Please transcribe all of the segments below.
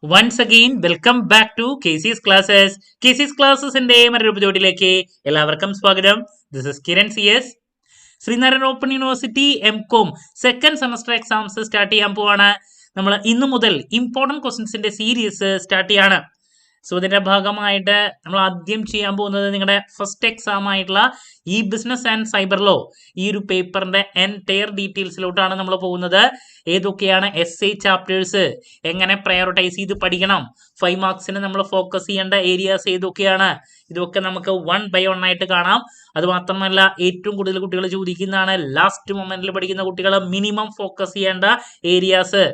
Once again, welcome back to KC's Classes. KC's Classesന്റെ മറ്റൊരു എപ്പിസോഡിലേക്ക് എല്ലാവർക്കും സ്വാഗതം. This is Kiran CS. Sreenarayana open university M.Com second semester exams start ചെയ്യാൻ പോവാണ്. നമ്മൾ ഇന്നു മുതൽ ഇമ്പോർട്ടൻറ്റ് ക്വസ്റ്റ്യൻസിന്റെ സീരീസ് സ്റ്റാർട്ട് ചെയ്യാണ്. സോ ഇതിന്റെ ഭാഗമായിട്ട് നമ്മൾ ആദ്യം ചെയ്യാൻ പോകുന്നത് നിങ്ങളുടെ ഫസ്റ്റ് എക്സാം ആയിട്ടുള്ള ഈ ബിസിനസ് ആൻഡ് സൈബർ ലോ ഈ ഒരു പേപ്പറിന്റെ എൻറ്റയർ ഡീറ്റെയിൽസിലോട്ടാണ് നമ്മൾ പോകുന്നത്. ഏതൊക്കെയാണ് എസ് ചാപ്റ്റേഴ്സ്, എങ്ങനെ പ്രയോറിറ്റൈസ് ചെയ്ത് പഠിക്കണം, 5 മാർക്സിന് നമ്മൾ ഫോക്കസ് ചെയ്യേണ്ട ഏരിയാസ് ഏതൊക്കെയാണ്, ഇതൊക്കെ നമുക്ക് 1 by 1 ആയിട്ട് കാണാം. അത് മാത്രമല്ല ഏറ്റവും കൂടുതൽ കുട്ടികൾ ചോദിക്കുന്നതാണ് ലാസ്റ്റ് മൊമെന്റിൽ പഠിക്കുന്ന കുട്ടികൾ മിനിമം ഫോക്കസ് ചെയ്യേണ്ട ഏരിയാസ്.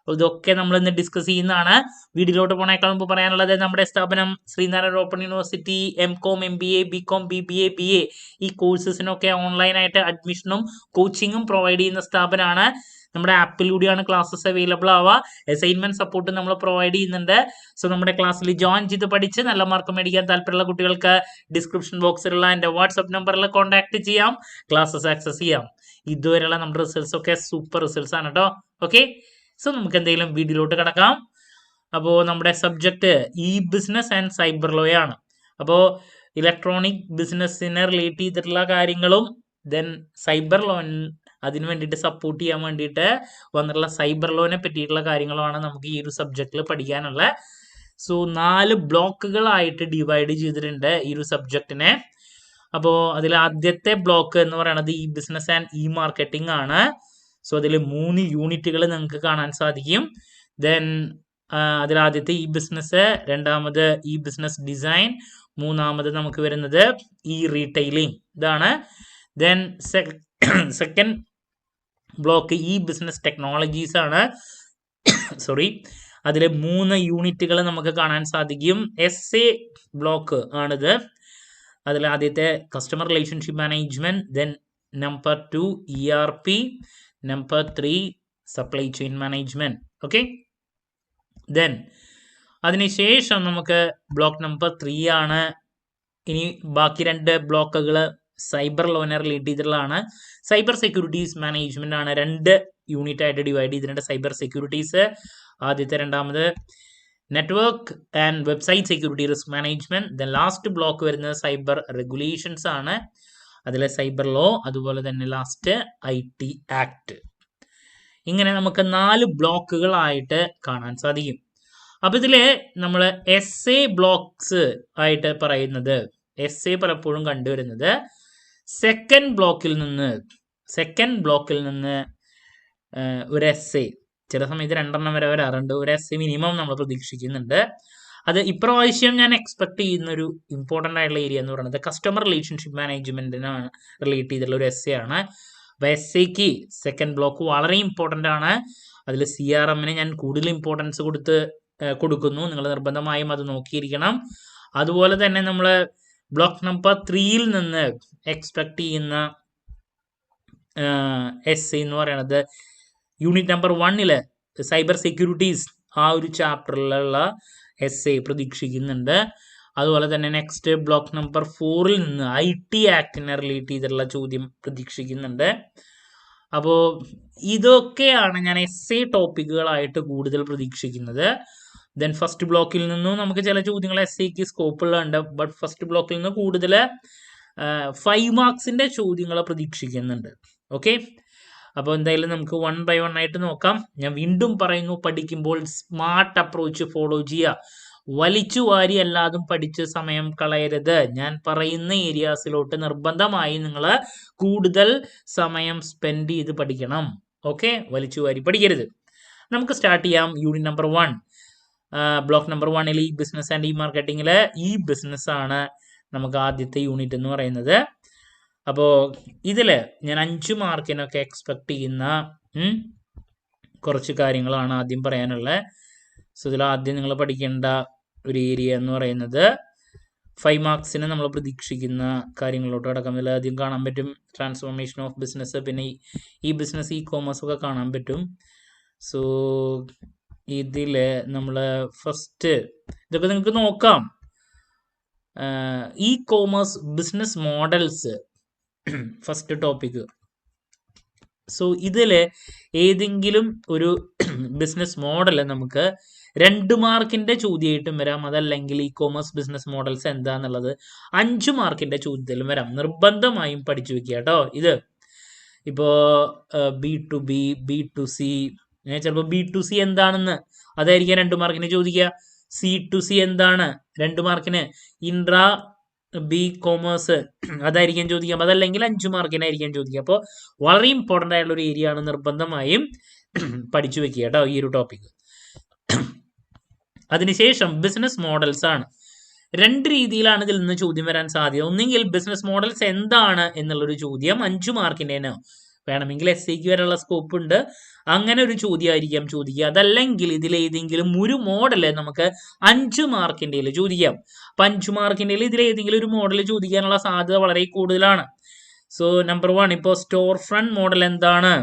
ഇതൊക്കെ നമ്മൾ ഇന്ന് ഡിസ്കസ് ചെയ്യുന്നതാണ്. വീഡിയോയിലോട്ട് പോണേക്കാൾ മുമ്പ് പറയാനുള്ളത് നമ്മുടെ സ്ഥാപനം Sreenarayana open university M.Com MBA BCom BBA BA ഈ കോഴ്സസിനൊക്കെ ഓൺലൈനായിട്ട് അഡ്മിഷനും കോച്ചിങ്ങും പ്രൊവൈഡ് ചെയ്യുന്ന സ്ഥാപനമാണ്. നമ്മുടെ ആപ്പിലൂടെയാണ് ക്ലാസ്സസ് അവൈലബിൾ ആവുക. അസൈൻമെന്റ് സപ്പോർട്ട് നമ്മൾ പ്രൊവൈഡ് ചെയ്യുന്നുണ്ട്. സോ നമ്മുടെ ക്ലാസ്സിൽ ജോയിൻ ചെയ്ത് പഠിച്ച് നല്ല മാർക്ക് മേടിക്കാൻ താല്പര്യമുള്ള കുട്ടികൾക്ക് ഡിസ്ക്രിപ്ഷൻ ബോക്സിലുള്ള എൻ്റെ വാട്സ്ആപ്പ് നമ്പറിൽ കോൺടാക്ട് ചെയ്യാം, ക്ലാസ്സസ് ആക്സസ് ചെയ്യാം. ഇതുവരെയുള്ള നമ്മുടെ റിസൾട്ട്സ് ഒക്കെ സൂപ്പർ റിസൾട്ട്സ് ആണ് കേട്ടോ. ഓക്കെ, സോ നമുക്ക് എന്തെങ്കിലും വീഡിയോയിലോട്ട് കിടക്കാം. അപ്പോൾ നമ്മുടെ സബ്ജക്റ്റ് ഈ ബിസിനസ് ആൻഡ് സൈബർ ലോ ആണ്. അപ്പോൾ ഇലക്ട്രോണിക് ബിസിനസ്സിനെ റിലേറ്റ് ചെയ്തിട്ടുള്ള കാര്യങ്ങളും ദെൻ സൈബർ ലോൺ അതിന് വേണ്ടിയിട്ട് സപ്പോർട്ട് ചെയ്യാൻ വേണ്ടിയിട്ട് വന്നിട്ടുള്ള സൈബർ ലോനെ പറ്റിയിട്ടുള്ള കാര്യങ്ങളുമാണ് നമുക്ക് ഈ ഒരു സബ്ജക്റ്റിൽ പഠിക്കാനുള്ള. സോ 4 ബ്ലോക്കുകളായിട്ട് ഡിവൈഡ് ചെയ്തിട്ടുണ്ട് ഈ ഒരു സബ്ജക്റ്റിനെ. അപ്പോൾ അതിൽ ആദ്യത്തെ ബ്ലോക്ക് എന്ന് പറയുന്നത് ഈ ബിസിനസ് ആൻഡ് ഇ മാർക്കറ്റിംഗ് ആണ്. സോ അതിൽ 3 യൂണിറ്റുകൾ നിങ്ങൾക്ക് കാണാൻ സാധിക്കും. ദെൻ അതിൽ ആദ്യത്തെ ഈ ബിസിനസ്, രണ്ടാമത് ഈ ബിസിനസ് ഡിസൈൻ, മൂന്നാമത് നമുക്ക് വരുന്നത് ഈ റീറ്റെയിലിംഗ്, ഇതാണ്. ദെൻ സെക്കൻഡ് ബ്ലോക്ക് ഈ ബിസിനസ് ടെക്നോളജീസ് ആണ്. സോറി, അതിൽ 3 യൂണിറ്റുകൾ നമുക്ക് കാണാൻ സാധിക്കും. SA ബ്ലോക്ക് ആണിത്. അതിൽ ആദ്യത്തെ customer relationship management, then number 2 ERP, number 3 supply chain management. Okay, then അതിനുശേഷം നമുക്ക് ബ്ലോക്ക് നമ്പർ 3 ആണ്. ഇനി ബാക്കി 2 ബ്ലോക്കുകൾ സൈബർ ലോനെ റിലേറ്റ് ചെയ്തിട്ടുള്ളതാണ്. സൈബർ സെക്യൂരിറ്റീസ് മാനേജ്മെന്റ് ആണ്. 2 യൂണിറ്റ് ആയിട്ട് ഡിവൈഡ് ചെയ്തിട്ടുണ്ട്. സൈബർ സെക്യൂരിറ്റീസ് ആദ്യത്തെ, രണ്ടാമത് network and website security risk management. Then last block വരുന്നത് സൈബർ റെഗുലേഷൻസ് ആണ്. അതിലെ സൈബർ ലോ, അതുപോലെ തന്നെ ലാസ്റ്റ് IT ആക്ട്. ഇങ്ങനെ നമുക്ക് 4 ബ്ലോക്കുകളായിട്ട് കാണാൻ സാധിക്കും. അപ്പൊ ഇതില് നമ്മൾ SA ബ്ലോക്സ് ആയിട്ട് പറയുന്നത്, SA പലപ്പോഴും കണ്ടുവരുന്നത് സെക്കൻഡ് ബ്ലോക്കിൽ നിന്ന് ഒരു SA, ചില സമയത്ത് 2 വരെ വരാറുണ്ട്. ഒരു SA മിനിമം നമ്മൾ പ്രതീക്ഷിക്കുന്നുണ്ട്. അത് ഇപ്രാവശ്യം ഞാൻ എക്സ്പെക്ട് ചെയ്യുന്ന ഒരു ഇമ്പോർട്ടൻ്റ് ആയിട്ടുള്ള ഏരിയ എന്ന് പറയുന്നത് കസ്റ്റമർ റിലേഷൻഷിപ്പ് മാനേജ്മെന്റിനാണ് റിലേറ്റ് ചെയ്തിട്ടുള്ള ഒരു SA ആണ്. അപ്പോൾ SAക്ക് സെക്കൻഡ് ബ്ലോക്ക് വളരെ ഇമ്പോർട്ടൻ്റ് ആണ്. അതിൽ CRMന് ഞാൻ കൂടുതൽ ഇമ്പോർട്ടൻസ് കൊടുക്കുന്നു. നിങ്ങൾ നിർബന്ധമായും അത് നോക്കിയിരിക്കണം. അതുപോലെ തന്നെ നമ്മൾ ബ്ലോക്ക് നമ്പർ 3യിൽ നിന്ന് എക്സ്പെക്ട് ചെയ്യുന്ന SA എന്ന് പറയുന്നത് യൂണിറ്റ് നമ്പർ 1ല് സൈബർ സെക്യൂരിറ്റീസ് ആ ഒരു ചാപ്റ്ററിലുള്ള SA പ്രതീക്ഷിക്കുന്നുണ്ട്. അതുപോലെ തന്നെ നെക്സ്റ്റ് ബ്ലോക്ക് നമ്പർ 4ൽ നിന്ന് IT ആക്ടിനെ റിലേറ്റ് ചെയ്തിട്ടുള്ള ചോദ്യം പ്രതീക്ഷിക്കുന്നുണ്ട്. അപ്പോൾ ഇതൊക്കെയാണ് ഞാൻ SA ടോപ്പിക്കുകളായിട്ട് കൂടുതൽ പ്രതീക്ഷിക്കുന്നത്. ദെൻ ഫസ്റ്റ് ബ്ലോക്കിൽ നിന്നും നമുക്ക് ചില ചോദ്യങ്ങൾ SAക്ക് സ്കോപ്പുകളുണ്ട്. ബട്ട് ഫസ്റ്റ് ബ്ലോക്കിൽ നിന്ന് കൂടുതൽ 5 മാർക്സിന്റെ ചോദ്യങ്ങൾ പ്രതീക്ഷിക്കുന്നുണ്ട്. ഓക്കെ, അപ്പോൾ എന്തായാലും നമുക്ക് 1 by 1 ആയിട്ട് നോക്കാം. ഞാൻ വീണ്ടും പറയുന്നു, പഠിക്കുമ്പോൾ സ്മാർട്ട് അപ്രോച്ച് ഫോളോ ചെയ്യുക. വലിച്ചു വാരി എല്ലാതും പഠിച്ച് സമയം കളയരുത്. ഞാൻ പറയുന്ന ഏരിയാസിലോട്ട് നിർബന്ധമായി നിങ്ങൾ കൂടുതൽ സമയം സ്പെൻഡ് ചെയ്ത് പഠിക്കണം. ഓക്കെ, വലിച്ചു വാരി പഠിക്കരുത്. നമുക്ക് സ്റ്റാർട്ട് ചെയ്യാം. യൂണിറ്റ് നമ്പർ 1, ബ്ലോക്ക് നമ്പർ 1ൽ ഈ ബിസിനസ് ആൻഡ് ഈ മാർക്കറ്റിംഗിൽ ഈ ബിസിനസ് ആണ് നമുക്ക് ആദ്യത്തെ യൂണിറ്റ് എന്ന് പറയുന്നത്. അപ്പോൾ ഇതിൽ ഞാൻ 5 മാർക്കിനൊക്കെ എക്സ്പെക്ട് ചെയ്യുന്ന കുറച്ച് കാര്യങ്ങളാണ് ആദ്യം പറയാനുള്ളത്. സോ ഇതിൽ ആദ്യം നിങ്ങൾ പഠിക്കേണ്ട ഒരു ഏരിയ എന്ന് പറയുന്നത് 5 മാർക്സിന് നമ്മൾ പ്രതീക്ഷിക്കുന്ന കാര്യങ്ങളോട്ട് അടക്കം. ഇതിൽ ആദ്യം കാണാൻ പറ്റും ട്രാൻസ്ഫോർമേഷൻ ഓഫ് ബിസിനസ്, പിന്നെ ഈ ബിസിനസ് ഇ-കോമേഴ്സ് ഒക്കെ കാണാൻ പറ്റും. സോ ഇതിൽ നമ്മൾ ഫസ്റ്റ് ഇതൊക്കെ നിങ്ങൾക്ക് നോക്കാം. E-commerce business models first topic. So ഇതിൽ ഏതെങ്കിലും ഒരു ബിസിനസ് മോഡൽ നമുക്ക് 2 മാർക്കിന്റെ ചോദ്യമായിട്ടും വരാം. അതല്ലെങ്കിൽ ഇ കോമേഴ്സ് ബിസിനസ് മോഡൽസ് എന്താന്നുള്ളത് 5 മാർക്കിന്റെ ചോദ്യത്തിലും വരാം. നിർബന്ധമായും പഠിച്ചു വെക്കുക കേട്ടോ. ഇത് ഇപ്പോ B2B, B2C, ചിലപ്പോൾ B2C എന്താണെന്ന് അതായിരിക്കാം 2 മാർക്കിന് ചോദിക്കുക. C2C എന്താണ് 2 മാർക്കിന്. ഇൻട്രാ ബി കോമേഴ്സ് അതായിരിക്കും ചോദിക്കാം. അതല്ലെങ്കിൽ 5 മാർക്കിനായിരിക്കും ചോദിക്കുക. അപ്പോൾ വളരെ ഇമ്പോർട്ടൻ്റ് ആയിട്ടുള്ള ഒരു ഏരിയ ആണ്. നിർബന്ധമായും പഠിച്ചു വെക്കുക കേട്ടോ ഈ ഒരു ടോപ്പിക്. അതിനുശേഷം ബിസിനസ് മോഡൽസ് ആണ്. 2 രീതിയിലാണ് ഇതിൽ നിന്ന് ചോദ്യം വരാൻ സാധ്യത. ഒന്നെങ്കിൽ ബിസിനസ് മോഡൽസ് എന്താണ് എന്നുള്ളൊരു ചോദ്യം 5 മാർക്കിൻ്റെനോ വേണമെങ്കിൽ SAക്ക് വരെയുള്ള സ്കോപ്പ് ഉണ്ട്. അങ്ങനെ ഒരു ചോദ്യമായിരിക്കാം ചോദിക്കുക. അതല്ലെങ്കിൽ ഇതിലേതെങ്കിലും ഒരു മോഡല് നമുക്ക് 5 മാർക്കിൻ്റെ ചോദിക്കാം. അപ്പം 5 മാർക്കിൻ്റെ ഇതിലേതെങ്കിലും ഒരു മോഡൽ ചോദിക്കാനുള്ള സാധ്യത വളരെ കൂടുതലാണ്. സോ നമ്പർ 1 ഇപ്പോൾ സ്റ്റോർ ഫ്രണ്ട് മോഡൽ എന്താണ്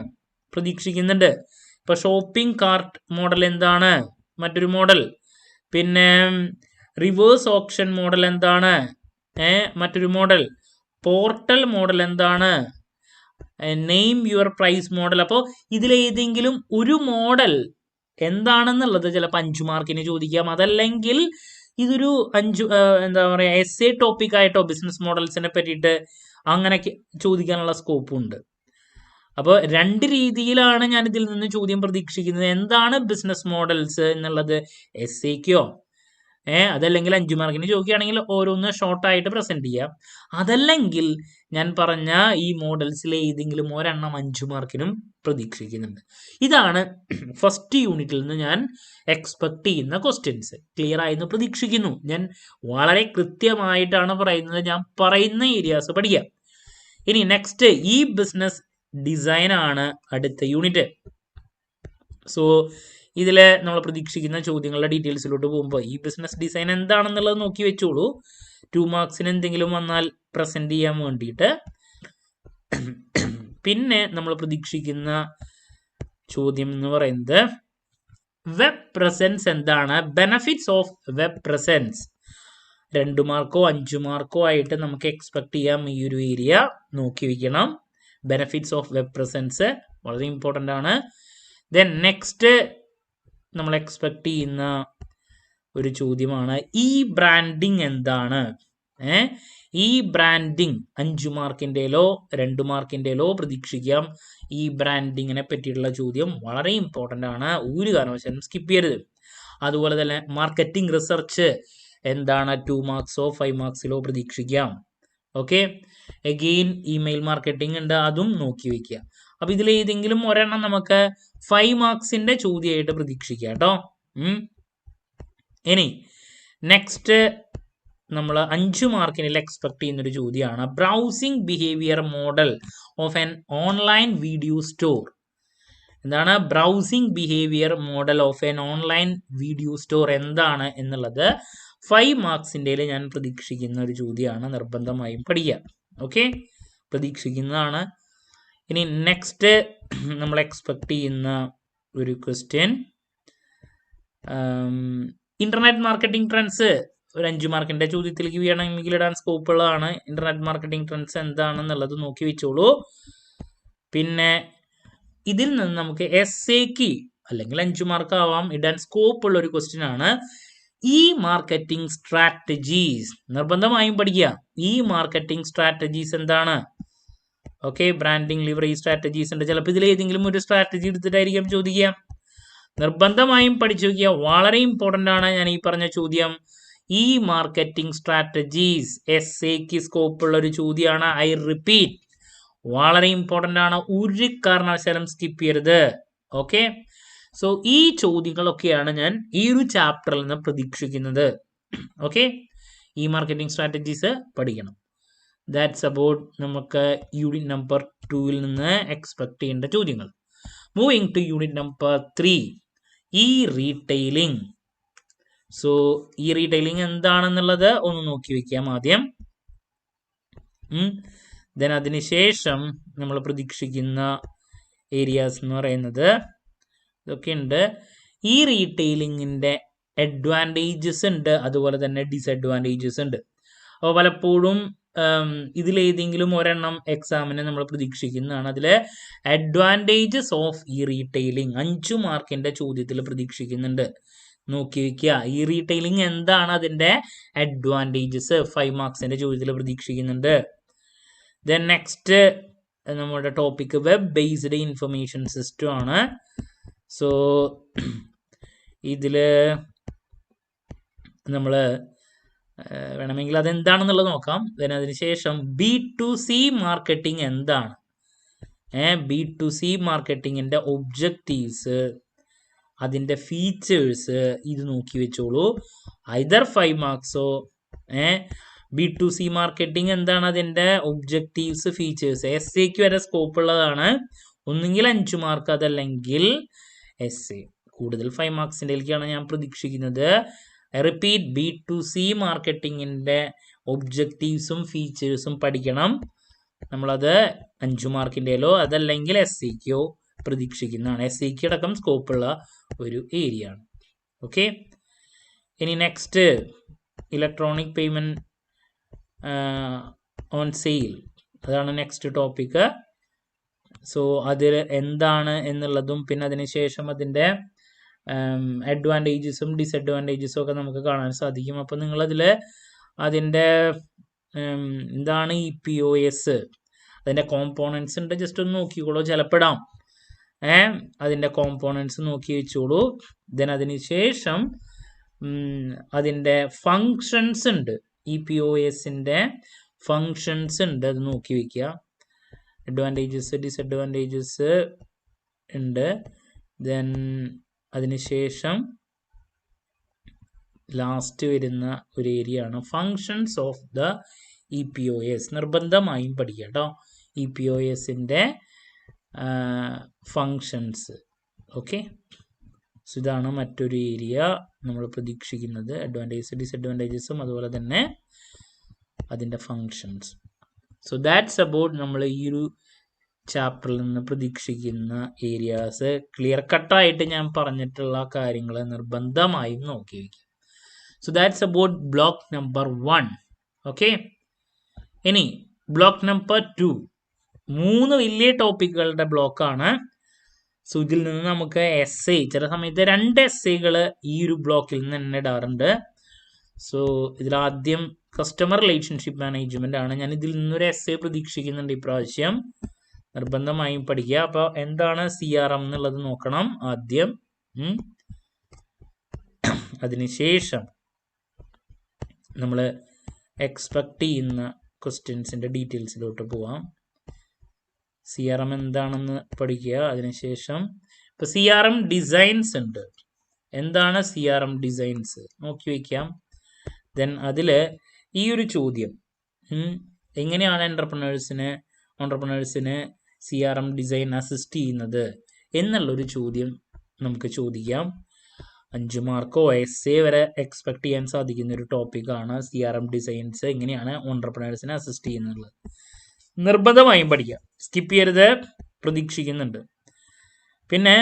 പ്രതീക്ഷിക്കുന്നുണ്ട്. ഇപ്പോൾ ഷോപ്പിംഗ് കാർട്ട് മോഡൽ എന്താണ് മറ്റൊരു മോഡൽ. പിന്നെ റിവേഴ്സ് ഓപ്ഷൻ മോഡൽ എന്താണ് മറ്റൊരു മോഡൽ. പോർട്ടൽ മോഡൽ എന്താണ്. Name your price model. അപ്പോൾ ഇതിലേതെങ്കിലും ഒരു മോഡൽ എന്താണെന്നുള്ളത് ചിലപ്പോൾ 5 മാർക്കിന് ചോദിക്കാം. അതല്ലെങ്കിൽ ഇതൊരു 5 എന്താ പറയുക SA ടോപ്പിക് ആയിട്ടോ ബിസിനസ് മോഡൽസിനെ പറ്റിയിട്ട് അങ്ങനെ ചോദിക്കാനുള്ള സ്കോപ്പും ഉണ്ട്. അപ്പോൾ 2 രീതിയിലാണ് ഞാൻ ഇതിൽ നിന്ന് ചോദ്യം പ്രതീക്ഷിക്കുന്നത്. എന്താണ് ബിസിനസ് മോഡൽസ് എന്നുള്ളത് SAക്കോ അതല്ലെങ്കിൽ 5 മാർക്കിന് ചോദിക്കുകയാണെങ്കിൽ ഓരോന്ന് ഷോർട്ടായിട്ട് പ്രസന്റ് ചെയ്യാം. അതല്ലെങ്കിൽ ഞാൻ പറഞ്ഞ ഈ മോഡൽസിലെ ഏതെങ്കിലും ഒരെണ്ണം 5 മാർക്കിനും പ്രതീക്ഷിക്കുന്നുണ്ട്. ഇതാണ് ഫസ്റ്റ് യൂണിറ്റിൽ നിന്ന് ഞാൻ എക്സ്പെക്ട് ചെയ്യുന്ന ക്വസ്റ്റ്യൻസ്. ക്ലിയർ ആയെന്ന് പ്രതീക്ഷിക്കുന്നു. ഞാൻ വളരെ കൃത്യമായിട്ടാണ് പറയുന്നത്. ഞാൻ പറയുന്ന ഏരിയാസ് പഠിക്കാം. ഇനി നെക്സ്റ്റ് ഈ ബിസിനസ് ഡിസൈൻ ആണ് അടുത്ത യൂണിറ്റ്. സോ ഇതിൽ നമ്മൾ പ്രതീക്ഷിക്കുന്ന ചോദ്യങ്ങളുടെ ഡീറ്റെയിൽസിലോട്ട് പോകുമ്പോൾ ഈ ബിസിനസ് ഡിസൈൻ എന്താണെന്നുള്ളത് നോക്കി വെച്ചോളൂ. 2 മാർക്സിന് എന്തെങ്കിലും വന്നാൽ പ്രസന്റ് ചെയ്യാൻ വേണ്ടിയിട്ട്. പിന്നെ നമ്മൾ പ്രതീക്ഷിക്കുന്ന ചോദ്യം എന്ന് പറയുന്നത് വെബ് പ്രസൻസ് എന്താണ്. ബെനഫിറ്റ്സ് ഓഫ് വെബ് പ്രസൻസ് 2 മാർക്കോ 5 മാർക്കോ ആയിട്ട് നമുക്ക് എക്സ്പെക്ട് ചെയ്യാം. ഈ ഒരു ഏരിയ നോക്കി വയ്ക്കണം. ബെനഫിറ്റ്സ് ഓഫ് വെബ് പ്രസൻസ് വളരെ ഇമ്പോർട്ടൻ്റ് ആണ്. ദെൻ നെക്സ്റ്റ് നമ്മൾ എക്സ്പെക്ട് ചെയ്യുന്ന ഒരു ചോദ്യമാണ് ഈ ബ്രാൻഡിങ് എന്താണ്. ഈ ബ്രാൻഡിങ് 5 മാർക്കിൻ്റെലോ 2 മാർക്കിൻ്റെലോ പ്രതീക്ഷിക്കാം. ഈ ബ്രാൻഡിങ്ങിനെ പറ്റിയിട്ടുള്ള ചോദ്യം വളരെ ഇമ്പോർട്ടൻ്റ് ആണ്. ഒരു കാരണവശാലും സ്കിപ്പ് ചെയ്യരുത്. അതുപോലെ തന്നെ മാർക്കറ്റിംഗ് റിസർച്ച് എന്താണ് 2 മാർക്സോ 5 മാർക്സിലോ പ്രതീക്ഷിക്കാം. ഓക്കെ. എഗെയിൻ ഇമെയിൽ മാർക്കറ്റിംഗ് ഉണ്ട്, അതും നോക്കി വയ്ക്കുക. അപ്പം ഇതിലേതെങ്കിലും ഒരെണ്ണം നമുക്ക് 5 മാർക്സിന്റെ ചോദ്യമായിട്ട് പ്രതീക്ഷിക്കാം കേട്ടോ. ഇനി നെക്സ്റ്റ് നമ്മൾ 5 മാർക്കിനിൽ എക്സ്പെക്ട് ചെയ്യുന്നൊരു ചോദ്യമാണ് browsing behaviour model of an online video store. എന്താണ് browsing behaviour model of an online video store എന്താണ് എന്നുള്ളത് 5 മാർക്സിൻ്റെ ഞാൻ പ്രതീക്ഷിക്കുന്ന ഒരു ചോദ്യമാണ്. നിർബന്ധമായും പഠിക്കുക. ഓക്കെ, പ്രതീക്ഷിക്കുന്നതാണ്. ഇനി നെക്സ്റ്റ് നമ്മൾ എക്സ്പെക്ട് ചെയ്യുന്ന ഒരു ക്വസ്റ്റ്യൻ ഇന്റർനെറ്റ് മാർക്കറ്റിംഗ് ട്രെൻഡ്സ് ഒരു 5 മാർക്കിന്റെ ചോദ്യത്തിലേക്ക് വേണമെങ്കിൽ ഇടാൻ സ്കോപ്പ് ഉള്ളതാണ്. ഇന്റർനെറ്റ് മാർക്കറ്റിംഗ് ട്രെൻഡ്സ് എന്താണെന്നുള്ളത് നോക്കി വെച്ചോളൂ. പിന്നെ ഇതിൽ നിന്ന് നമുക്ക് SAക്ക് അല്ലെങ്കിൽ 5 മാർക്ക് ആവാം ഇടാൻ സ്കോപ്പ് ഉള്ള ഒരു ക്വസ്റ്റ്യൻ ആണ് ഈ മാർക്കറ്റിംഗ് സ്ട്രാറ്റജീസ്. നിർബന്ധമായും പഠിക്കുക. ഈ മാർക്കറ്റിംഗ് സ്ട്രാറ്റജീസ് എന്താണ്. ഓക്കെ, ബ്രാൻഡിങ് ലിവറി സ്ട്രാറ്റജീസ് ഉണ്ട്. ചിലപ്പോൾ ഇതിൽ ഏതെങ്കിലും ഒരു സ്ട്രാറ്റജി എടുത്തിട്ടായിരിക്കും ചോദിക്കുക. നിർബന്ധമായും പഠിച്ചു വയ്ക്കുക. വളരെ ഇമ്പോർട്ടൻ്റ് ആണ് ഞാൻ ഈ പറഞ്ഞ ചോദ്യം. ഈ മാർക്കറ്റിംഗ് സ്ട്രാറ്റജീസ് SAക്ക് സ്കോപ്പ് ഉള്ള ഒരു ചോദ്യമാണ്. ഐ റിപ്പീറ്റ്, വളരെ ഇമ്പോർട്ടൻ്റ് ആണ്. ഒരു കാരണവശാലും സ്കിപ്പ് ചെയ്യരുത്. ഓക്കെ, സോ ഈ ചോദ്യങ്ങളൊക്കെയാണ് ഞാൻ ഈ ഒരു ചാപ്റ്ററിൽ നിന്ന് പ്രതീക്ഷിക്കുന്നത്. ഓക്കെ, ഈ മാർക്കറ്റിംഗ് സ്ട്രാറ്റജീസ് പഠിക്കണം. ദാറ്റ്സ് അബൌട്ട് നമുക്ക് യൂണിറ്റ് നമ്പർ 2ൽ നിന്ന് എക്സ്പെക്ട് ചെയ്യേണ്ട ചോദ്യങ്ങൾ. മൂവിങ് ടു യൂണിറ്റ് നമ്പർ 3, ഈ റീറ്റെയിലിംഗ്. സോ ഈ റീറ്റെയിലിംഗ് എന്താണെന്നുള്ളത് ഒന്ന് നോക്കി വെക്കാം ആദ്യം. ദെൻ അതിനുശേഷം നമ്മൾ പ്രതീക്ഷിക്കുന്ന ഏരിയാസ് എന്ന് പറയുന്നത് ഇതൊക്കെ ഉണ്ട്. ഈ റീറ്റെയിലിങ്ങിൻ്റെ അഡ്വാൻറ്റേജസ് ഉണ്ട്, അതുപോലെ തന്നെ ഡിസഡ്വാൻറ്റേജസ് ഉണ്ട്. അപ്പോൾ പലപ്പോഴും ഇതിലേതെങ്കിലും ഒരെണ്ണം എക്സാമിന് നമ്മൾ പ്രതീക്ഷിക്കുന്നതാണ്. അതിൽ അഡ്വാൻറ്റേജസ് ഓഫ് ഈ റീറ്റെയിലിംഗ് 5 മാർക്കിൻ്റെ ചോദ്യത്തിൽ പ്രതീക്ഷിക്കുന്നുണ്ട്. നോക്കി വെക്കുക. ഈ റീറ്റെയിലിംഗ് എന്താണ്, അതിൻ്റെ അഡ്വാൻറ്റേജസ് 5 മാർക്സിൻ്റെ ചോദ്യത്തിൽ പ്രതീക്ഷിക്കുന്നുണ്ട്. ദെൻ നെക്സ്റ്റ് നമ്മുടെ topic web based information system ആണ്. സോ ഇതിൽ നമ്മൾ വേണമെങ്കിൽ അതെന്താണെന്നുള്ളത് നോക്കാം. ദെൻ അതിനുശേഷം B2C മാർക്കറ്റിംഗ് എന്താണ്, B2C മാർക്കറ്റിങ്ങിൻ്റെ ഒബ്ജക്റ്റീവ്സ്, അതിൻ്റെ ഫീച്ചേഴ്സ്, ഇത് നോക്കി വെച്ചോളൂ. ഐദർ 5 മാർക്സോ B2C മാർക്കറ്റിംഗ് എന്താണ്, അതിൻ്റെ ഒബ്ജക്റ്റീവ്സ്, ഫീച്ചേഴ്സ്. എസ്സേക്ക് വരെ സ്കോപ്പ് ഉള്ളതാണ്. ഒന്നുകിൽ 5 മാർക്ക്, അതല്ലെങ്കിൽ എസ്സേ. കൂടുതൽ 5 മാർക്സിൻ്റെയിലേക്കാണ് ഞാൻ പ്രതീക്ഷിക്കുന്നത്. റിപ്പീറ്റ്, B2C മാർക്കറ്റിങ്ങിൻ്റെ ഒബ്ജക്റ്റീവ്സും ഫീച്ചേഴ്സും പഠിക്കണം. നമ്മളത് 5 മാർക്കിൻ്റെയിലോ അതല്ലെങ്കിൽ എസ്സേക്കോ പ്രതീക്ഷിക്കുന്നതാണ്. എസ്സേക്ക് അടക്കം സ്കോപ്പുള്ള ഒരു ഏരിയ ആണ്. ഓക്കെ, ഇനി next electronic payment on sale, അതാണ് നെക്സ്റ്റ് ടോപ്പിക്ക്. സോ അതിൽ എന്താണ് എന്നുള്ളതും പിന്നെ അതിനുശേഷം അതിൻ്റെ അഡ്വാൻറ്റേജസും ഡിസഡ്വാൻറ്റേജസും ഒക്കെ നമുക്ക് കാണാൻ സാധിക്കും. അപ്പോൾ നിങ്ങളതിൽ അതിൻ്റെ എന്താണ് EPOS, അതിൻ്റെ കോമ്പോണൻസ് ഉണ്ട്, ജസ്റ്റ് ഒന്ന് നോക്കിക്കോളൂ, ചിലപ്പെടാം. അതിൻ്റെ കോമ്പോണൻസ് നോക്കി വെച്ചോളൂ. ദെൻ അതിനുശേഷം അതിൻ്റെ ഫങ്ഷൻസ് ഉണ്ട്, EPOSൻ്റെ ഫങ്ഷൻസ് ഉണ്ട്, അത് നോക്കി വയ്ക്കുക. അഡ്വാൻറ്റേജസ് ഡിസഡ്വാൻറ്റേജസ് ഉണ്ട്. ദെൻ അതിനുശേഷം ലാസ്റ്റ് വരുന്ന ഒരു ഏരിയ ആണ് ഫങ്ഷൻസ് ഓഫ് ദ EPOS. നിർബന്ധമായും പഠിക്കുക കേട്ടോ, EPOSൻ്റെ ഫങ്ഷൻസ്. ഓക്കെ, സോ ഇതാണ് മറ്റൊരു ഏരിയ നമ്മൾ പ്രതീക്ഷിക്കുന്നത്. അഡ്വാൻറ്റേജസ് ഡിസഡ്വാൻറ്റേജസും അതുപോലെ തന്നെ അതിൻ്റെ ഫങ്ഷൻസ്. സോ ദാറ്റ്സ് അബൌട്ട് നമ്മൾ ഈ ഒരു ചാപ്റ്ററിൽ നിന്ന് പ്രതീക്ഷിക്കുന്ന ഏരിയാസ്. ക്ലിയർ കട്ടായിട്ട് ഞാൻ പറഞ്ഞിട്ടുള്ള കാര്യങ്ങൾ നിർബന്ധമായും നോക്കി വയ്ക്കുക. So that's about block number 1. Okay, ഇനി ബ്ലോക്ക് നമ്പർ 2 3 വലിയ ടോപ്പിക്കുകളുടെ ബ്ലോക്കാണ്. സോ ഇതിൽ നിന്ന് നമുക്ക് എസ്സേ, ചില സമയത്ത് 2 എസ്സേകൾ ഈ ഒരു ബ്ലോക്കിൽ നിന്ന് തന്നെ ഇടാറുണ്ട്. സോ ഇതിലാദ്യം കസ്റ്റമർ റിലേഷൻഷിപ്പ് മാനേജ്മെൻ്റ് ആണ്. ഞാൻ ഇതിൽ നിന്നൊരു എസ്സേ പ്രതീക്ഷിക്കുന്നുണ്ട് ഇപ്രാവശ്യം, നിർബന്ധമായും പഠിക്കുക. അപ്പോൾ എന്താണ് CRM എന്നുള്ളത് നോക്കണം ആദ്യം. അതിനുശേഷം നമ്മൾ എക്സ്പെക്റ്റ് ചെയ്യുന്ന ക്വസ്റ്റ്യൻസിൻ്റെ ഡീറ്റെയിൽസിലോട്ട് പോവാം. CRM എന്താണെന്ന് പഠിക്കുക. അതിനുശേഷം ഇപ്പോൾ CRM ഡിസൈൻസ് ഉണ്ട്. എന്താണ് CRM ഡിസൈൻസ് നോക്കി വയ്ക്കാം. ദെൻ അതിൽ ഈ ഒരു ചോദ്യം, എങ്ങനെയാണ് ഓൺട്രപ്രണേഴ്സിന് CRM ഡിസൈൻ അസിസ്റ്റ് ചെയ്യുന്നത് എന്നുള്ളൊരു ചോദ്യം നമുക്ക് ചോദിക്കാം. 5 മാർക്കോ എസ്സേ വരെ എക്സ്പെക്ട് ചെയ്യാൻ സാധിക്കുന്ന ഒരു ടോപ്പിക്കാണ് CRM ഡിസൈൻസ്, എങ്ങനെയാണ് ഓൺട്രപ്രണേഴ്സിനെ അസിസ്റ്റ് ചെയ്യുന്നത്. നിർബന്ധമായും പഠിക്കുക, സ്കിപ്പ് ചെയ്യരുത്, പ്രതീക്ഷിക്കുന്നുണ്ട്. പിന്നെ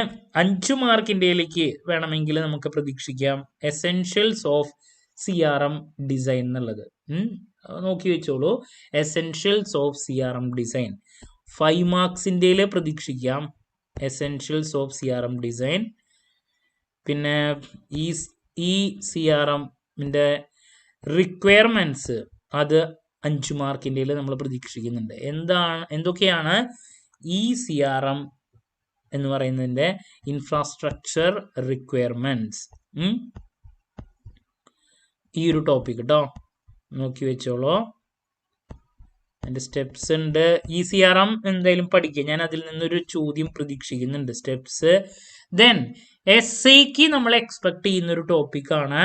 5 മാർക്കിൻ്റെയിലേക്ക് വേണമെങ്കിൽ നമുക്ക് പ്രതീക്ഷിക്കാം എസെൻഷ്യൽസ് ഓഫ് CRM ഡിസൈൻ എന്നുള്ളത്. നോക്കി വെച്ചോളൂ, എസെൻഷ്യൽസ് ഓഫ് CRM ഡിസൈൻ 5 മാർക്സിൻ്റെയിൽ പ്രതീക്ഷിക്കാം എസെൻഷ്യൽസ് ഓഫ് CRM ഡിസൈൻ. പിന്നെ ഈ CRMൻ്റെ റിക്വയർമെൻറ്റ്സ്, അത് 5 മാർക്കിൻ്റെയിൽ നമ്മൾ പ്രതീക്ഷിക്കുന്നുണ്ട്. എന്തൊക്കെയാണ് ഈ CRM എന്ന് പറയുന്നതിൻ്റെ ഇൻഫ്രാസ്ട്രക്ചർ റിക്വയർമെൻറ്റ്സ്, ഈ ഒരു ടോപ്പിക് കേട്ടോ, നോക്കി വെച്ചോളൂ. അതിൻ്റെ സ്റ്റെപ്സ് ഉണ്ട്. ഈ CRM എന്തായാലും പഠിക്കുക, ഞാൻ അതിൽ നിന്നൊരു ചോദ്യം പ്രതീക്ഷിക്കുന്നുണ്ട്, സ്റ്റെപ്സ്. ദെൻ എസ്സേക്ക് നമ്മൾ എക്സ്പെക്ട് ചെയ്യുന്നൊരു ടോപ്പിക്കാണ്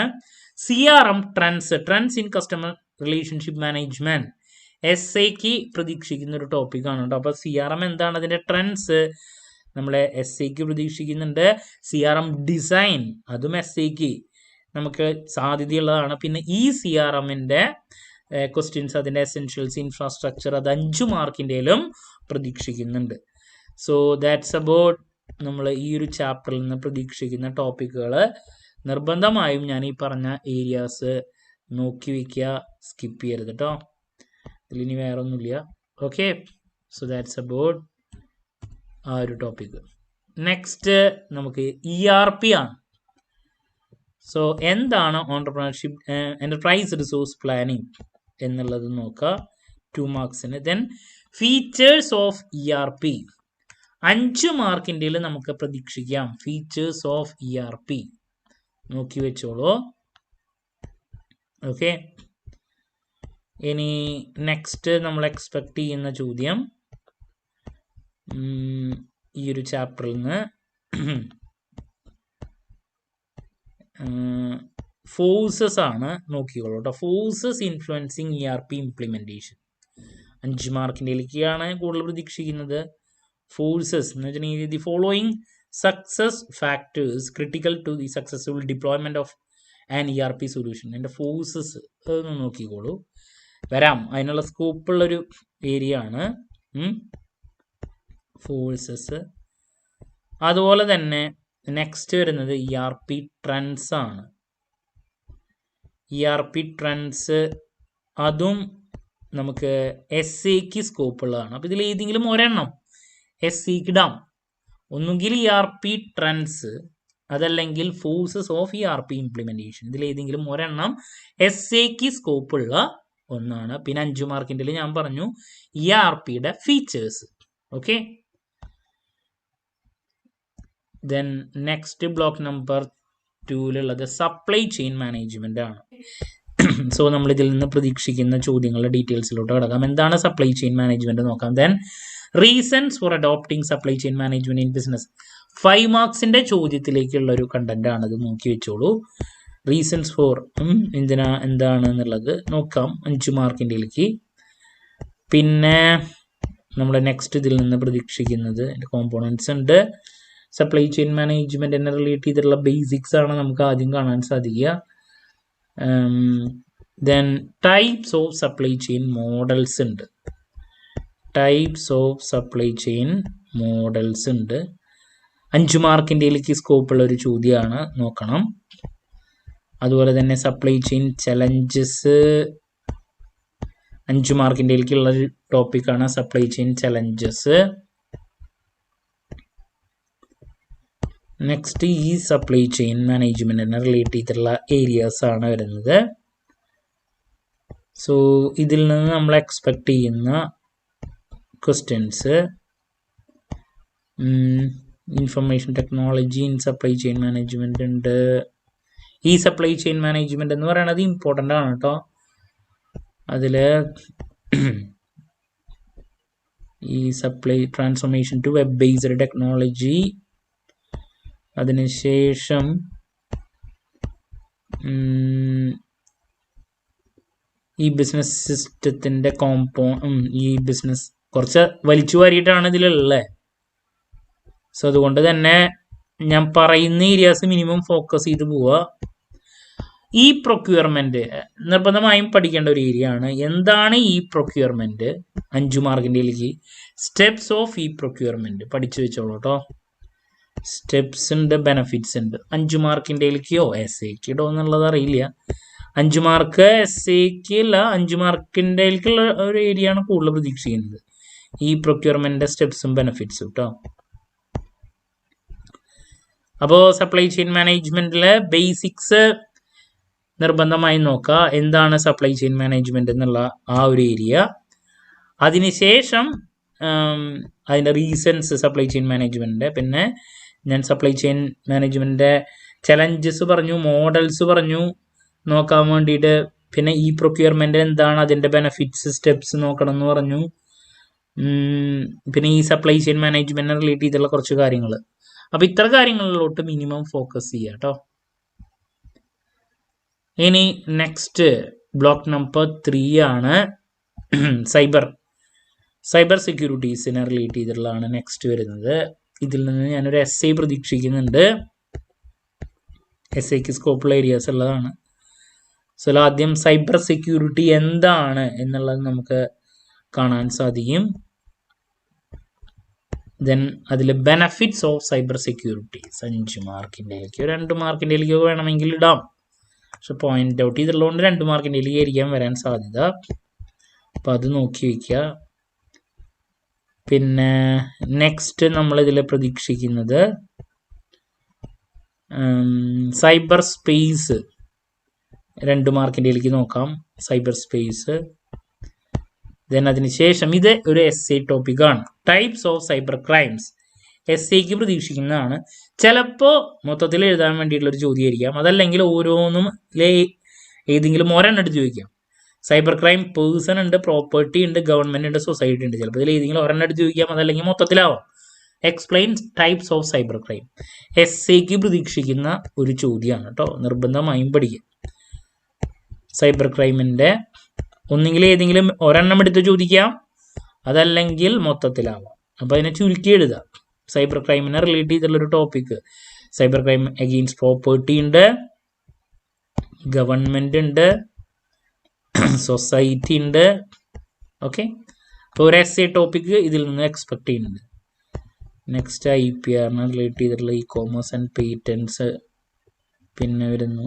CRM trends in customer relationship management. എസ്സേക്ക് പ്രതീക്ഷിക്കുന്ന ഒരു ടോപ്പിക്കാണ് കേട്ടോ. അപ്പോൾ CRM എന്താണ്, അതിൻ്റെ ട്രെൻഡ്സ് നമ്മളെ എസ്സേക്ക് പ്രതീക്ഷിക്കുന്നുണ്ട്. CRM ഡിസൈൻ, അതും എസ്സേക്ക് നമുക്ക് സാധ്യതയുള്ളതാണ്. പിന്നെ ഈ CRMൻ്റെ ക്വസ്റ്റ്യൻസ്, അതിൻ്റെ എസെൻഷ്യൽസ്, ഇൻഫ്രാസ്ട്രക്ചർ, അത് 5 മാർക്കിൻ്റെയിലും പ്രതീക്ഷിക്കുന്നുണ്ട്. സോ ദാറ്റ്സ് അബൌട്ട് നമ്മൾ ഈ ഒരു ചാപ്റ്ററിൽ നിന്ന് പ്രതീക്ഷിക്കുന്ന ടോപ്പിക്കുകൾ. നിർബന്ധമായും ഞാൻ ഈ പറഞ്ഞ ഏരിയാസ് നോക്കി വയ്ക്കുക, സ്കിപ്പ് ചെയ്യരുത് കേട്ടോ. ഇതിലിനി വേറെ ഒന്നുമില്ല. ഓക്കെ, സോ ദാറ്റ്സ് അബൌട്ട് ആ ഒരു ടോപ്പിക്ക്. നെക്സ്റ്റ് നമുക്ക് ERP ആണ്. സോ എന്താണ് ഓൺടർപ്രണർഷിപ്പ് എന്റർപ്രൈസ് റിസോഴ്സ് പ്ലാനിങ് എന്നുള്ളത് നോക്കുക, 2 മാർക്സിന്. ദെൻ ഫീച്ചേഴ്സ് ഓഫ് ERP 5 മാർക്കിൻ്റെ നമുക്ക് പ്രതീക്ഷിക്കാം. ഫീച്ചേഴ്സ് ഓഫ് ERP നോക്കി വെച്ചോളൂ. ഓക്കെ, ഇനി നെക്സ്റ്റ് നമ്മൾ എക്സ്പെക്ട് ചെയ്യുന്ന ചോദ്യം ഈ ഒരു ചാപ്റ്ററിൽ നിന്ന് ഫോഴ്സസ് ആണ്. നോക്കിക്കോളൂ കേട്ടോ. ഫോഴ്സസ് ഇൻഫ്ലുവൻസിങ് ERP ഇംപ്ലിമെൻറ്റേഷൻ 5 മാർക്കിൻ്റെയിലേക്കാണ് കൂടുതൽ പ്രതീക്ഷിക്കുന്നത്. ഫോഴ്സസ് എന്ന് വെച്ചിട്ടുണ്ടെങ്കിൽ the following success factors critical to the successful deployment of an ERP solution. എൻ്റെ ഫോഴ്സസ് അതൊന്ന് നോക്കിക്കോളൂ. വരാം, അതിനുള്ള സ്കോപ്പുള്ളൊരു ഏരിയ ആണ് ഫോഴ്സസ്. അതുപോലെ തന്നെ നെക്സ്റ്റ് വരുന്നത് ERP ട്രെൻഡ്സ് ആണ്. ERP ട്രെൻഡ്സ് അതും നമുക്ക് SAക്ക് സ്കോപ്പുള്ളതാണ്. അപ്പോൾ ഇതിൽ ഏതെങ്കിലും ഒരെണ്ണം SAക്ക് ഇടാം. ഒന്നുകിൽ ERP ട്രെൻഡ്സ് അതല്ലെങ്കിൽ ഫോഴ്സസ് ഓഫ് ERP ഇംപ്ലിമെൻറ്റേഷൻ. ഇതിൽ ഏതെങ്കിലും ഒരെണ്ണം SAക്ക് സ്കോപ്പുള്ള ഒന്നാണ്. പിന്നെ 5 മാർക്കിൻ്റെ ഞാൻ പറഞ്ഞു ERPയുടെ features. Okay, then next block number 2 supply chain management ആണ്. സോ നമ്മൾ ഇതിൽ നിന്ന് പ്രതീക്ഷിക്കുന്ന ചോദ്യങ്ങളുടെ ഡീറ്റെയിൽസിലോട്ട് കിടക്കാം. എന്താണ് സപ്ലൈ ചെയിൻ മാനേജ്മെന്റ് നോക്കാം. Then reasons for adopting supply chain management in business 5 മാർക്സിന്റെ ചോദ്യത്തിലേക്കുള്ള ഒരു കണ്ടന്റ് ആണ്. ഇത് നോക്കി വെച്ചോളൂ. റീസൺസ് ഫോർ എന്താണ് എന്നുള്ളത് നോക്കാം 5 മാർക്കിൻ്റെയിലേക്ക്. പിന്നെ നമ്മൾ നെക്സ്റ്റ് ഇതിൽ നിന്ന് പ്രതീക്ഷിക്കുന്നത് കോമ്പോണൻസ് ഉണ്ട്. സപ്ലൈ ചെയിൻ മാനേജ്മെന്റ് എന്നെ റിലേറ്റ് ചെയ്തിട്ടുള്ള ബേസിക്സ് ആണ് നമുക്ക് ആദ്യം കാണാൻ സാധിക്കുക. Then types of supply chain models ഉണ്ട്. Types of supply chain models ഉണ്ട്. 5 മാർക്കിൻ്റെയിലേക്ക് സ്കോപ്പുള്ള ഒരു ചോദ്യമാണ്, നോക്കണം. അതുപോലെ തന്നെ സപ്ലൈ ചെയിൻ ചലഞ്ചസ് 5 മാർക്കിൻ്റെയിലേക്കുള്ള ഒരു ടോപ്പിക്കാണ്. Supply chain challenges. നെക്സ്റ്റ് ഈ സപ്ലൈ ചെയിൻ മാനേജ്മെന്റിനെ റിലേറ്റ് ചെയ്തിട്ടുള്ള ഏരിയാസ് ആണ് വരുന്നത്. സോ ഇതിൽ നിന്ന് നമ്മൾ എക്സ്പെക്ട് ചെയ്യുന്ന questions information technology in supply chain management ഉണ്ട്. ഈ സപ്ലൈ ചെയിൻ മാനേജ്മെന്റ് എന്ന് പറയുന്നത് ഇമ്പോർട്ടൻ്റ് ആണ് കേട്ടോ. അതിൽ ഈ supply transformation to web based technology, അതിനുശേഷം ഈ ബിസിനസ് സിസ്റ്റത്തിൻ്റെ ഈ ബിസിനസ് കുറച്ച് വലിച്ചു വാരിയിട്ടാണ് ഇതിലുള്ളത്. സോ അതുകൊണ്ട് തന്നെ ഞാൻ പറയുന്ന ഏരിയാസ് മിനിമം ഫോക്കസ് ചെയ്ത് പോവുക. ഈ പ്രൊക്യൂർമെന്റ് നിർബന്ധമായും പഠിക്കേണ്ട ഒരു ഏരിയ ആണ്. എന്താണ് ഈ പ്രൊക്യൂർമെന്റ്? 5 മാർക്കിൻ്റെയിലേക്ക് സ്റ്റെപ്സ് ഓഫ് ഈ പ്രൊക്യൂർമെന്റ് പഠിച്ചു വെച്ചോളൂ കേട്ടോ. സ്റ്റെപ്സ് ഉണ്ട്, ബെനഫിറ്റ്സ് ഉണ്ട്. 5 മാർക്കിൻ്റെയിലേക്കോ SAക്ക് ഇടോ എന്നുള്ളത് അറിയില്ല. 5 മാർക്ക് SAക്ക് അല്ല, 5 മാർക്കിൻ്റെയിലേക്കുള്ള ഒരു ഏരിയ ആണ് കൂടുതൽ പ്രതീക്ഷിക്കുന്നത്. ഈ പ്രൊക്യൂർമെന്റിന്റെ സ്റ്റെപ്സും ബെനഫിറ്റ്സും കേട്ടോ. അപ്പോൾ സപ്ലൈ ചെയിൻ മാനേജ്മെന്റിലെ ബേസിക്സ് നിർബന്ധമായി നോക്കുക. എന്താണ് സപ്ലൈ ചെയിൻ മാനേജ്മെന്റ് എന്നുള്ള ആ ഒരു ഏരിയ. അതിനുശേഷം അതിൻ്റെ റീസൺസ് സപ്ലൈ ചെയിൻ മാനേജ്മെന്റിന്റെ, പിന്നെ ഞാൻ സപ്ലൈ ചെയിൻ മാനേജ്മെന്റിന്റെ ചലഞ്ചസ് പറഞ്ഞു, മോഡൽസ് പറഞ്ഞു നോക്കാൻ വേണ്ടിയിട്ട്. പിന്നെ ഈ പ്രൊക്യൂർമെന്റ് എന്താണ്, അതിൻ്റെ ബെനഫിറ്റ്സ്, സ്റ്റെപ്സ് നോക്കണം എന്ന് പറഞ്ഞു. പിന്നെ ഈ സപ്ലൈ ചെയിൻ മാനേജ്മെന്റിനെ റിലേറ്റ് ചെയ്തുള്ള കുറച്ച് കാര്യങ്ങൾ. അപ്പൊ ഇത്ര കാര്യങ്ങളിലോട്ട് മിനിമം ഫോക്കസ് ചെയ്യുക കേട്ടോ. ഇനി നെക്സ്റ്റ് ബ്ലോക്ക് നമ്പർ 3 ആണ് സൈബർ സെക്യൂരിറ്റീസിനെ റിലേറ്റ് ചെയ്തിട്ടുള്ളതാണ് നെക്സ്റ്റ് വരുന്നത്. ഇതിൽ നിന്ന് ഞാനൊരു essay പ്രതീക്ഷിക്കുന്നുണ്ട്. SAക്ക് സ്കോപ്പുള്ള ഏരിയാസ് ഉള്ളതാണ്. സോ ആദ്യം സൈബർ സെക്യൂരിറ്റി എന്താണ് എന്നുള്ളത് നമുക്ക് കാണാൻ സാധിക്കും. ദെൻ അതിൽ ബെനഫിറ്റ്സ് ഓഫ് സൈബർ സെക്യൂരിറ്റി 5 മാർക്കിൻ്റെയിലേക്കോ 2 മാർക്കിൻ്റെയിലേക്കോ വേണമെങ്കിൽ ഇടാം. പക്ഷെ പോയിന്റ് ഔട്ട് ചെയ്തുള്ളതുകൊണ്ട് 2 മാർക്കിൻ്റെയിലേക്ക് ആയിരിക്കാൻ വരാൻ സാധ്യത. അപ്പം അത് നോക്കി വയ്ക്കുക. പിന്നെ നെക്സ്റ്റ് നമ്മൾ ഇതിൽ പ്രതീക്ഷിക്കുന്നത് സൈബർ സ്പേസ് 2 മാർക്കിൻ്റെയിലേക്ക് നോക്കാം. Cyber space. ദെൻ അതിനുശേഷം ഇത് ഒരു essay ടോപ്പിക്കാണ്. Types of cyber crimes. essayക്ക് പ്രതീക്ഷിക്കുന്നതാണ്. ചിലപ്പോൾ മൊത്തത്തിൽ എഴുതാൻ വേണ്ടിയിട്ടുള്ളൊരു ചോദ്യമായിരിക്കാം. അതല്ലെങ്കിൽ ഓരോന്നും ഏതെങ്കിലും ഒരെണ്ണം എടുത്ത് ചോദിക്കാം. സൈബർ ക്രൈം പേഴ്സൺ ഉണ്ട്, പ്രോപ്പർട്ടി ഉണ്ട്, ഗവൺമെന്റ് ഉണ്ട്, സൊസൈറ്റി ഉണ്ട്. ചിലപ്പോൾ ഇതിൽ ഏതെങ്കിലും ഒരെണ്ണം എടുത്ത് ചോദിക്കാം. അതല്ലെങ്കിൽ മൊത്തത്തിലാവാം. Explain types of cyber crime. essayക്ക് പ്രതീക്ഷിക്കുന്ന ഒരു ചോദ്യമാണ് കേട്ടോ. നിർബന്ധമായും പഠിക്കുക. സൈബർ ക്രൈമിൻ്റെ ഒന്നെങ്കിൽ ഏതെങ്കിലും ഒരെണ്ണം എടുത്ത് ചോദിക്കാം, അതല്ലെങ്കിൽ മൊത്തത്തിലാവാം. അപ്പോൾ അതിനെ ചുരുക്കി എഴുതാം. സൈബർ ക്രൈമിനെ റിലേറ്റ് ചെയ്തിട്ടുള്ളൊരു ടോപ്പിക്ക്. സൈബർ ക്രൈം അഗെയിൻസ്റ്റ് പ്രോപ്പർട്ടി ഉണ്ട്, ഗവൺമെന്റ് ഉണ്ട്, സൊസൈറ്റി ഉണ്ട്. ഓക്കെ, അപ്പോൾ ഒരു essay ടോപ്പിക്ക് ഇതിൽ നിന്ന് എക്സ്പെക്ട് ചെയ്യുന്നുണ്ട്. നെക്സ്റ്റ് IPR റിലേറ്റ് ചെയ്തിട്ടുള്ള ഇ-കോമേഴ്സ് ആൻഡ് പേറ്റൻസ്. പിന്നെ വരുന്നു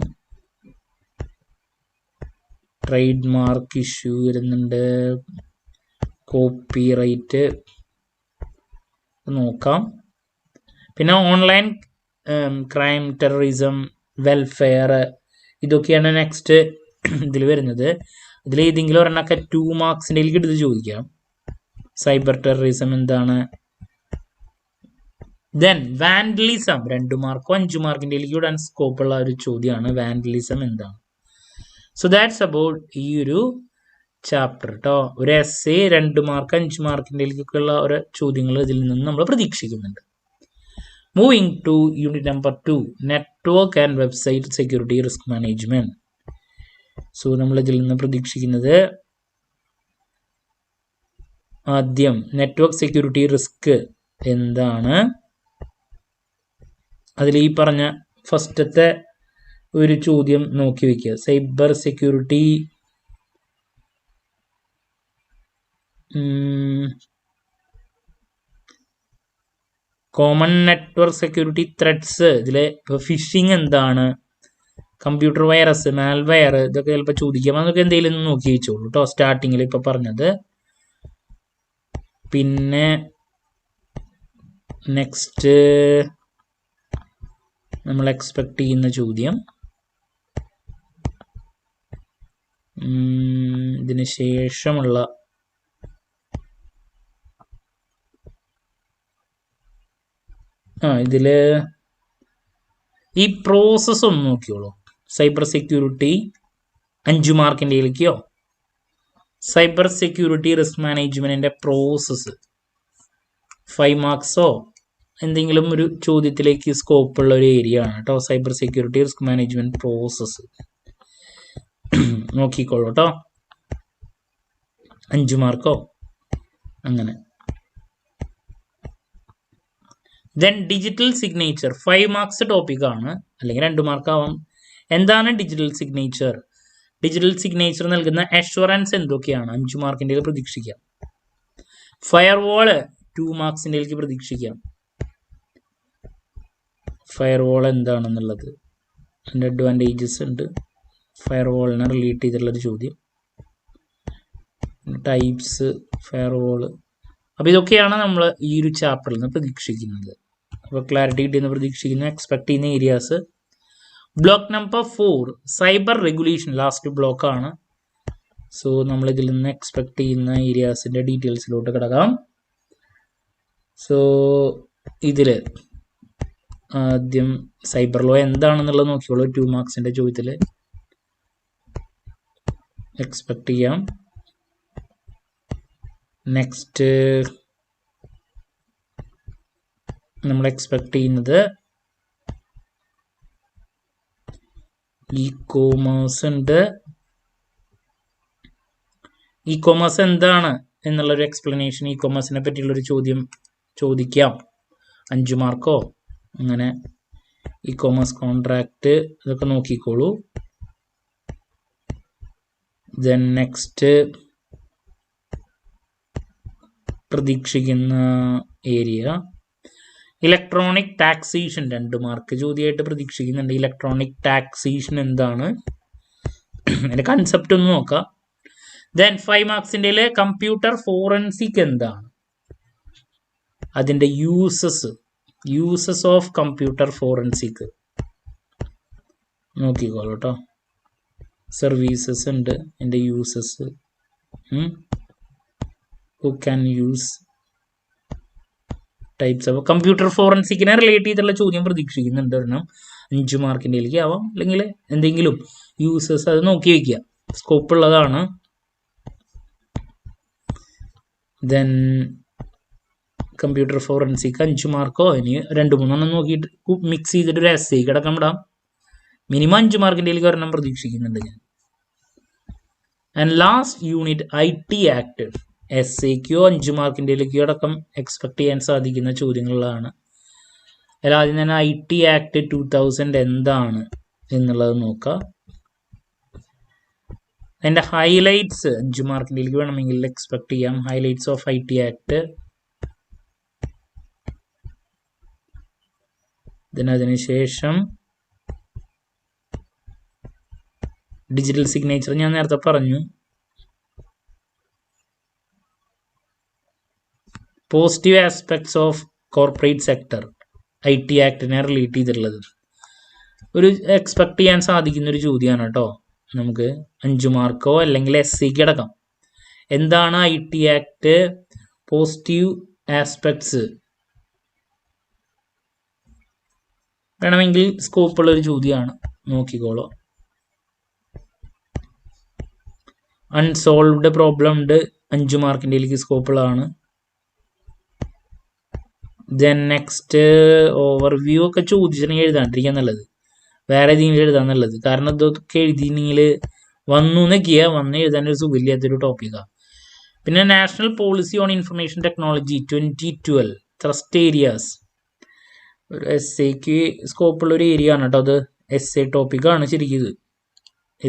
ട്രേഡ് മാർക്ക് ഇഷ്യൂ വരുന്നുണ്ട്, കോപ്പി റൈറ്റ് നോക്കാം. പിന്നെ ഓൺലൈൻ ക്രൈം, ടെററിസം, വെൽഫെയർ, ഇതൊക്കെയാണ് നെക്സ്റ്റ് ഇതിൽ വരുന്നത്. ഇതിൽ ഏതെങ്കിലും ഒരെണ്ണമൊക്കെ 2 മാർക്സിൻ്റെ എടുത്ത് ചോദിക്കാം. സൈബർ ടെററിസം എന്താണ്? ദെൻ വാൻഡലിസം 2 മാർക്കോ 5 മാർക്കിൻ്റെ ഇടാൻ സ്കോപ്പുള്ള ഒരു ചോദ്യമാണ്. വാൻഡലിസം എന്താണ്? സോ ദാറ്റ്സ് അബൌട്ട് ഈ ഒരു ചാപ്റ്റർ കേട്ടോ. ഒരു essay 2 മാർക്ക് 5 മാർക്കിൻ്റെ ഉള്ള ഒരു ചോദ്യങ്ങൾ ഇതിൽ നിന്ന് നമ്മൾ പ്രതീക്ഷിക്കുന്നുണ്ട്. Moving two unit number 2, network and website security risk management. So നമ്മൾ ഇതിൽ നിന്ന് പ്രതീക്ഷിക്കുന്നത് ആദ്യം നെറ്റ്വർക്ക് സെക്യൂരിറ്റി റിസ്ക് എന്താണ്, അതിൽ ഈ പറഞ്ഞ ഫസ്റ്റത്തെ ഒരു ചോദ്യം നോക്കി വയ്ക്കുക. Cyber security common network security threads. ഇതിൽ ഫിഷിംഗ് എന്താണ്, കമ്പ്യൂട്ടർ വൈറസ്, മാൽവെയർ, ഇതൊക്കെ ചിലപ്പോൾ ചോദിക്കാം. അതൊക്കെ എന്തെങ്കിലും നോക്കി വെച്ചോളൂ കേട്ടോ, സ്റ്റാർട്ടിങ്ങിൽ ഇപ്പോൾ പറഞ്ഞത്. പിന്നെ നെക്സ്റ്റ് നമ്മൾ എക്സ്പെക്ട് ചെയ്യുന്ന ചോദ്യം, ഇതിന് ശേഷമുള്ള ഇതിൽ ഈ പ്രോസസ്സ് ഒന്ന് നോക്കിയോളൂ. സൈബർ സെക്യൂരിറ്റി 5 മാർക്കിൻ്റെയിലേക്കോ, സൈബർ സെക്യൂരിറ്റി റിസ്ക് മാനേജ്മെന്റിന്റെ പ്രോസസ്സ് 5 മാർക്സോ എന്തെങ്കിലും ഒരു ചോദ്യത്തിലേക്ക് സ്കോപ്പുള്ള ഒരു ഏരിയ ആണ് കേട്ടോ. Cyber security risk management process നോക്കിക്കോളൂ കേട്ടോ. 5 മാർക്കോ അങ്ങനെ. ദെൻ ഡിജിറ്റൽ സിഗ്നേച്ചർ 5 മാർക്സ് ടോപ്പിക്കാണ്, അല്ലെങ്കിൽ 2 മാർക്ക് ആവാം. എന്താണ് ഡിജിറ്റൽ സിഗ്നേച്ചർ? ഡിജിറ്റൽ സിഗ്നേച്ചർ നൽകുന്ന അഷുറൻസ് എന്തൊക്കെയാണ്? 5 മാർക്കിൻ്റെ പ്രതീക്ഷിക്കാം. ഫയർവാൾ 2 മാർക്സിൻ്റെ പ്രതീക്ഷിക്കാം. ഫയർവാൾ എന്താണെന്നുള്ളത്, അതിൻ്റെ അഡ്വാൻറ്റേജസ് ഉണ്ട്. ഫയർവാളിനെ റിലേറ്റ് ചെയ്തിട്ടുള്ളൊരു ചോദ്യം. Types firewall. അപ്പോൾ ഇതൊക്കെയാണ് നമ്മൾ ഈ ഒരു ചാപ്റ്ററിൽ നിന്ന് പ്രതീക്ഷിക്കുന്നത്. അപ്പോൾ ക്ലാരിറ്റി കിട്ടിയെന്ന് പ്രതീക്ഷിക്കുന്നു. എക്സ്പെക്ട് ചെയ്യുന്ന areas. Block number 4 cyber regulation, last ബ്ലോക്കാണ്. സോ നമ്മൾ ഇതിൽ നിന്ന് എക്സ്പെക്ട് ചെയ്യുന്ന ഏരിയാസിൻ്റെ ഡീറ്റെയിൽസിലോട്ട് കിടക്കാം. സോ ഇതിൽ ആദ്യം സൈബർ ലോ എന്താണെന്നുള്ളത് നോക്കിയോളൂ. 2 മാർക്സിൻ്റെ ചോദ്യത്തിൽ എക്സ്പെക്ട് ചെയ്യാം. നെക്സ്റ്റ് നമ്മൾ എക്സ്പെക്ട് ചെയ്യുന്നത് ഇ-കോമേഴ്സ് ഉണ്ട്. ഇ-കോമേഴ്സ് എന്താണ് എന്നുള്ളൊരു എക്സ്പ്ലനേഷൻ, ഇ-കോമേഴ്സിനെ പറ്റിയുള്ളൊരു ചോദ്യം ചോദിക്കാം. 5 മാർക്കോ അങ്ങനെ. ഇ-കോമേഴ്സ് കോൺട്രാക്റ്റ് ഇതൊക്കെ നോക്കിക്കോളൂ. ദെൻ നെക്സ്റ്റ് പ്രതീക്ഷിക്കുന്ന ഏരിയ ഇലക്ട്രോണിക് ടാക്സേഷൻ 2 മാർക്ക് ചോദ്യമായിട്ട് പ്രതീക്ഷിക്കുന്നുണ്ട്. ഇലക്ട്രോണിക് ടാക്സേഷൻ എന്താണ്, അതിൻ്റെ കൺസെപ്റ്റ് ഒന്ന് നോക്കാം. ദെൻ 5 മാർക്സിൻ്റെ കമ്പ്യൂട്ടർ ഫോറൻസിക് എന്താണ്, അതിൻ്റെ യൂസസ് ഓഫ് കമ്പ്യൂട്ടർ ഫോറൻസിക് നോക്കിക്കോളൂ കേട്ടോ. സർവീസസ് ഉണ്ട്, എൻ്റെ uses, who can use, types of. Computer ഫോറൻസിക്കിനെ റിലേറ്റ് ചെയ്തുള്ള ചോദ്യം പ്രതീക്ഷിക്കുന്നുണ്ട് ഒരെണ്ണം, 5 മാർക്കിൻ്റെയിലേക്ക് ആവാം, അല്ലെങ്കിൽ എന്തെങ്കിലും യൂസസ് അത് നോക്കി വയ്ക്കുക, സ്കോപ്പ് ഉള്ളതാണ്. ദെൻ കമ്പ്യൂട്ടർ ഫോറൻസിക് 5 മാർക്കോ ഇനി 2-3 നോക്കിയിട്ട് മിക്സ് ചെയ്തിട്ട് ഒരു essay കിടക്കാൻ വിടാം. മിനിമം 5 മാർക്കിൻ്റെയിലേക്ക് ഒരെണ്ണം പ്രതീക്ഷിക്കുന്നുണ്ട് ഞാൻ. And last unit IT act, essayക്കോ 5 മാർക്കിൻ്റെയിലേക്കോ അടക്കം എക്സ്പെക്ട് ചെയ്യാൻ സാധിക്കുന്ന ചോദ്യങ്ങളാണ്. അതിൽ ആദ്യം തന്നെ IT ആക്ട് 2000 എന്താണ് എന്നുള്ളത് നോക്കാം. അതിൻ്റെ ഹൈലൈറ്റ്സ് 5 മാർക്കിൻ്റെയിലേക്ക് വേണമെങ്കിൽ എക്സ്പെക്ട് ചെയ്യാം. Highlights of IT act. അതിനുശേഷം ഡിജിറ്റൽ സിഗ്നേച്ചർ ഞാൻ നേരത്തെ പറഞ്ഞു. Positive aspects of corporate sector, IT ആക്ടിനെ റിലേറ്റ് ചെയ്തിട്ടുള്ളത് ഒരു എക്സ്പെക്ട് ചെയ്യാൻ സാധിക്കുന്ന ഒരു ചോദ്യമാണ് കേട്ടോ. നമുക്ക് 5 മാർക്കോ അല്ലെങ്കിൽ SCക്ക് അടക്കം. എന്താണ് IT ആക്ട് പോസിറ്റീവ് ആസ്പെക്ട്സ്, വേണമെങ്കിൽ സ്കോപ്പുള്ളൊരു ചോദ്യമാണ്, നോക്കിക്കോളൂ. അൺസോൾവ്ഡ് പ്രോബ്ലം ഉണ്ട്, 5 മാർക്കിൻ്റെയിലേക്ക് സ്കോപ്പുള്ളതാണ്. ദെൻ നെക്സ്റ്റ് ഓവർവ്യൂ ഒക്കെ ചോദിച്ചിട്ടുണ്ടെങ്കിൽ എഴുതാണ്ടിരിക്കാൻ നല്ലത്, വേറെ ഏതെങ്കിലും എഴുതാൻ നല്ലത്. കാരണം ഇതൊക്കെ എഴുതിയിട്ടുണ്ടെങ്കിൽ വന്ന് എഴുതാൻ ഒരു സുഖമില്ലാത്തൊരു ടോപ്പിക്കാണ്. പിന്നെ national policy on information technology 2012 trust areas, ഒരു SAക്ക് സ്കോപ്പുള്ള ഒരു ഏരിയ ആണ് കേട്ടോ. അത് SA ടോപ്പിക്കാണ് ശരിക്കും, ഇത്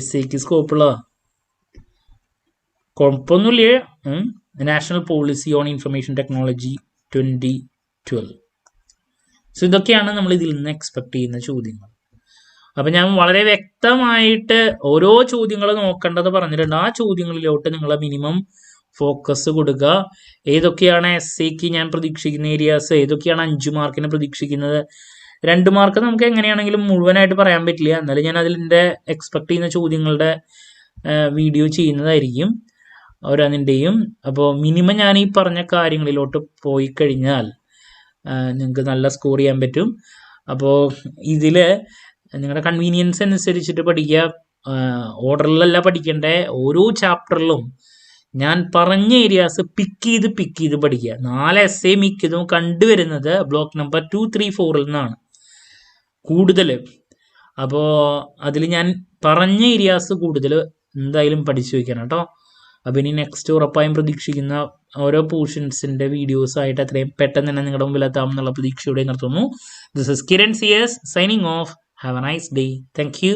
SAക്ക് സ്കോപ്പുള്ളതാണ്, കുഴപ്പമൊന്നുമില്ല. National policy on information technology 2012. So ഇതൊക്കെയാണ് നമ്മൾ ഇതിൽ നിന്ന് എക്സ്പെക്ട് ചെയ്യുന്ന ചോദ്യങ്ങൾ. അപ്പം ഞാൻ വളരെ വ്യക്തമായിട്ട് ഓരോ ചോദ്യങ്ങൾ നോക്കേണ്ടത് പറഞ്ഞിട്ടുണ്ട്. ആ ചോദ്യങ്ങളിലോട്ട് നിങ്ങൾ മിനിമം ഫോക്കസ് കൊടുക്കുക. ഏതൊക്കെയാണ് SAക്ക് ഞാൻ പ്രതീക്ഷിക്കുന്ന ഏരിയാസ്, ഏതൊക്കെയാണ് 5 മാർക്കിന് പ്രതീക്ഷിക്കുന്നത്. 2 മാർക്ക് നമുക്ക് എങ്ങനെയാണെങ്കിലും മുഴുവനായിട്ട് പറയാൻ പറ്റില്ല, എന്നാലും ഞാൻ അതിൻ്റെ എക്സ്പെക്ട് ചെയ്യുന്ന ചോദ്യങ്ങളുടെ വീഡിയോ ചെയ്യുന്നതായിരിക്കും ഓരോന്നിൻ്റെയും. അപ്പോൾ മിനിമം ഞാൻ ഈ പറഞ്ഞ കാര്യങ്ങളിലോട്ട് പോയി കഴിഞ്ഞാൽ നിങ്ങൾക്ക് നല്ല സ്കോർ ചെയ്യാൻ പറ്റും. അപ്പോൾ ഇതിൽ നിങ്ങളുടെ കൺവീനിയൻസ് അനുസരിച്ചിട്ട് പഠിക്കുക, ഓർഡറിലല്ല പഠിക്കേണ്ടേ. ഓരോ ചാപ്റ്ററിലും ഞാൻ പറഞ്ഞ ഏരിയാസ് പിക്ക് ചെയ്ത് പഠിക്കുക. 4 essay മിക്കതും കണ്ടുവരുന്നത് ബ്ലോക്ക് നമ്പർ 2, 3, 4 നിന്നാണ് കൂടുതൽ. അപ്പോൾ അതിൽ ഞാൻ പറഞ്ഞ ഏരിയാസ് കൂടുതൽ എന്തായാലും പഠിച്ചു വയ്ക്കണം കേട്ടോ. അപ്പോൾ ഇനി നെക്സ്റ്റ് ഉറപ്പായും പ്രതീക്ഷിക്കുന്ന ഓരോ പോർഷൻസിൻ്റെ വീഡിയോസായിട്ട് എത്രയും പെട്ടെന്ന് തന്നെ നിങ്ങളുടെ മുമ്പിലെത്താം എന്നുള്ള പ്രതീക്ഷയോടെ നിർത്തുന്നു. This is Kiran CS signing off. Have a nice day. Thank U.